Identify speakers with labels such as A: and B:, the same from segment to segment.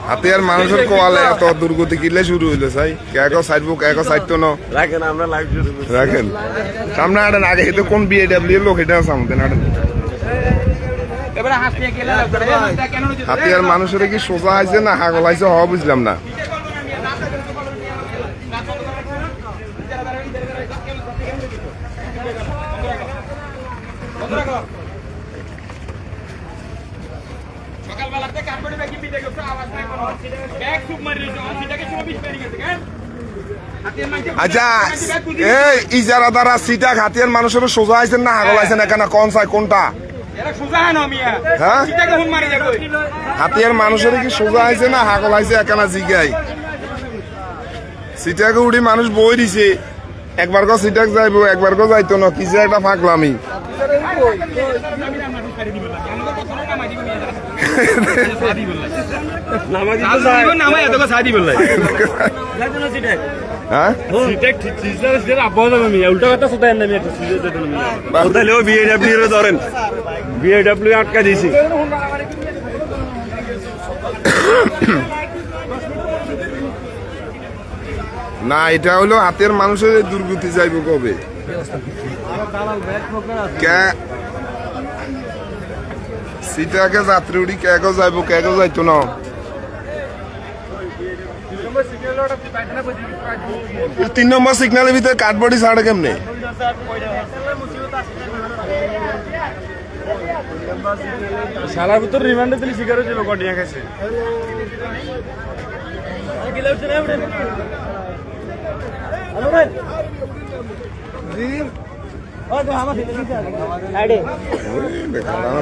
A: হাতিয়ার মানুষের কোয়ালে এত দুর্গতি কিলে শুরু হইলো চাই কেগো সাইডবো কেগো সাইডতো ন
B: রাখেন আমরা লাইভ শুরু করছি
A: রাখেন সামনে আড়েন আগে এটা কোন বিএডব্লিউ লোক এটা সামনে আড়েন হাতিয়ার মানুষের কি সোজা আইছে না হাগল আইছে হওয়া বুঝলাম না আচ্ছা এই ইজারাদারা সিটা হাতিয়ার মানুষের সোজা আইছেন না হাগল আইছেন এখানে কোন চাই কোনটা হ্যাঁ হাতিয়ার মানুষের কি সোজা আইছে না হাগল আইছে এখানে জিগাই সিটাকে উড়ি মানুষ বই দিছে একবার গো সিটাক যাইবো একবার গো যাইতো না কি যে একটা ফাঁকলামি
B: বিএডব্লিউ আটকা দিয়েছি
A: না এটা হলো হাতের মানুষের দুর্গতি যাইব কবে সিটাকে যাত্রী উড়ি কেগো যাইব কেগো যাইতো না তিন নম্বর সিগন্যালের ভিতরে কাঠবডি ছাড়ে কেমনে
B: শালার ভিতর রিমান্ডে দিলি শিকার হয়েছিল গডিয়া গেছে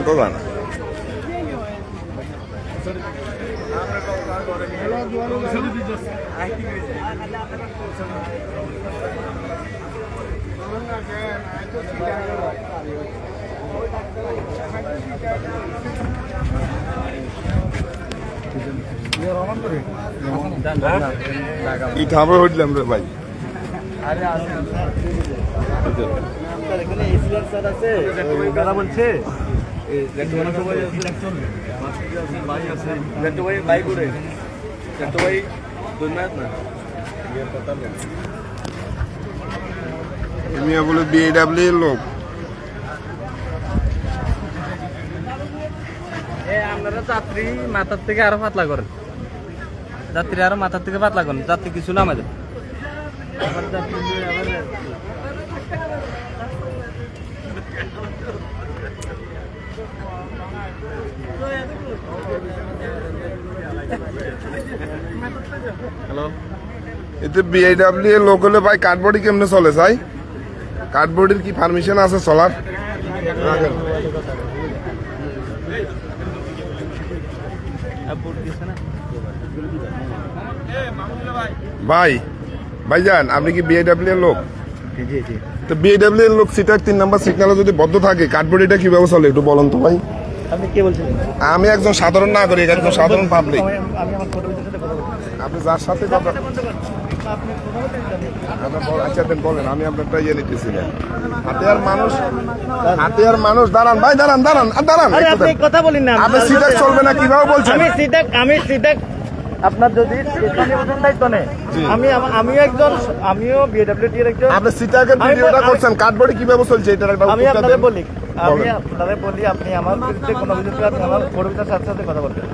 A: তো জানা ইঠাবে হইলাম রে ভাই বলে বিএডব্লিউ লোক
C: আপনারা যাত্রী মাথার থেকে আরো পাতলা করেন যাত্রী আরো মাথার থেকে পাতলা করেন যাত্রী কিছু না আমাদের
B: হ্যালো
A: এতে বিআইডব্লিউ লোক হলে ভাই কাঠবডি কেমনে চলে চাই কাঠবডির কি পারমিশন আছে চলার ভাই ভাইজান আপনি কি বিআইডব্লিউ লোক তো বিআইডব্লিউ লোক সিটার 3 নম্বর সিগন্যালে যদি বদ্ধ থাকে কাঠবডিটা কিভাবে চলে একটু বলুন তো ভাই
C: আপনি কে বলছেন
A: আমি একজন সাধারণ নাগরিক একজন সাধারণ পাবলিক আপনি যার সাথে কথা আচ্ছা বলেন আমি আপনারটা ইয়ে নিতেছিলাম হাতিয়ার মানুষ দাঁড়ান ভাই দাঁড়ান
C: আপনি কথা বলেন না
A: আপনি সিটাক চলবে না কিভাবে বলছেন
C: আমি সিটাক আপনার যদি দায়িত্ব নেই আমিও বিএডব্লিউটি এর একজন
A: আপনি সিটাকের ভিডিওটা করছেন কাঠবডি কিভাবে চলছে এটার একটা
C: আমি আপনাদের বলি আপনি আমার বিরুদ্ধে কোনো অভিযোগ আপনি আমার পরিবারের সাথে সাথে কথা বলবেন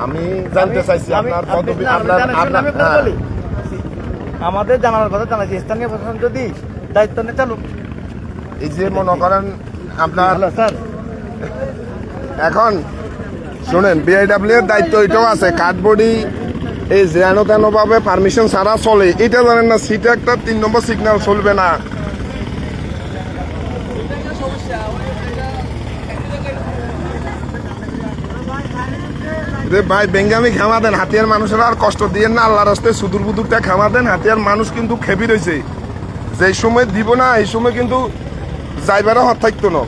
A: আমি জানতে চাইছি আপনার পদবি
C: আমি বলি আমাদের জানার কথা জানাচ্ছি স্থানীয় প্রশাসন যদি দায়িত্ব নিয়ে চালুক
A: এই যে মনে করেন আপনার
C: স্যার
A: এখন শুনেন বিআইডব্লিউ এর দায়িত্ব এটাও আছে কাঠবডি এই যেন তেন ভাবে পারমিশন ছাড়া চলে এটা জানেন না সিটা একটা 3 নম্বর সিগন্যাল চলবে না ভাই বেঙ্গামি খামা দেন হাতিয়ার মানুষেরা আর কষ্ট দিয়ে না আল্লাহর রাস্তায় সুদূর বুদুরটা খামা দেন হাতিয়ার মানুষ কিন্তু খেপি রয়েছে যে সময় দিব না এই সময় কিন্তু যাইবারও হাত থাকতো না